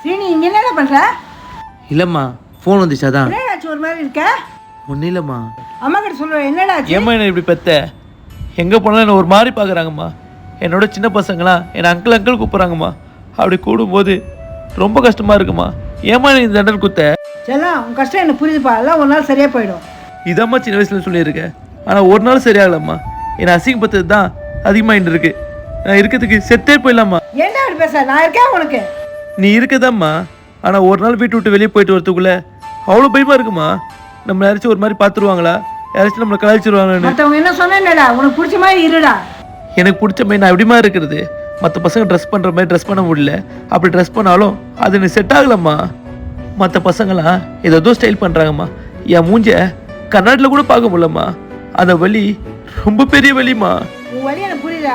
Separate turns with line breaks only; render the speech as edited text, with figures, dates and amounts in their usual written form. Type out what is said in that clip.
சீனி இங்க என்னடா பண்ற?
இல்லைம்மா ஃபோன் வந்துச்சு அதான்.
என்னடாச்சு ஒரு மாதிரி இருக்க?
ஒன்றும் இல்லைம்மா.
அம்மா கிட்ட சொல்ற என்னடாச்சு?
ஏம்மா என்ன இப்படி பெத்த? எங்கே போனாலும் என்ன ஒரு மாதிரி பார்க்குறாங்கம்மா. என்னோட சின்ன பசங்களாம் என்னை அங்கிள் அங்கிள் கூப்பிட்றாங்கம்மா. அப்படி கூடும்போது ரொம்ப கஷ்டமாக இருக்குமா. ஏம்மா நீ இந்த தண்டல் குத்த?
செல்லம் உன் கஷ்டம் எனக்கு புரியுதுப்பா, எல்லாம் ஒரு நாள் சரியா போயிடும்.
இதாம்மா சின்ன வயசுல சொல்லியிருக்கேன். ஆனால் ஒரு நாள் சரியாகலம்மா. என்னை அசிங்கப்பட்டது தான் அதிகமாக இருக்கு. நான் இருக்கிறதுக்கு செத்தே போயிடலாம்மா.
ஏன்டா அப்படி பேச? நான் இருக்கேன் உனக்கு.
நீ இருக்கதாம்மா. ஆனால் ஒரு நாள் வீட்டு விட்டு வெளியே போயிட்டு வரதுக்குள்ள அவ்வளோ பயமாக இருக்குமா. நம்ம யாராச்சும் ஒரு மாதிரி பார்த்துருவாங்களா, யாராச்சும் நம்மளை கலாய்ச்சிருவாங்கன்னு.
மற்றவங்க என்ன சொன்னேன்டா, உனக்கு பிடிச்ச மாதிரி இருடா.
எனக்கு பிடிச்ச மாதிரி நான் எப்படிமா இருக்கிறது? மற்ற பசங்க ட்ரெஸ் பண்ணுற மாதிரி ட்ரெஸ் பண்ண முடியல. அப்படி ட்ரெஸ் பண்ணாலும் அது எனக்கு செட் ஆகலம்மா. மற்ற பசங்களாம் ஏதோ ஸ்டைல் பண்ணுறாங்கம்மா. என் மூஞ்ச கண்ணாடியில் கூட பார்க்க முடியலம்மா. அந்த வலி ரொம்ப பெரிய வலிம்மா.
உன் வழி எனக்கு புரியுதா?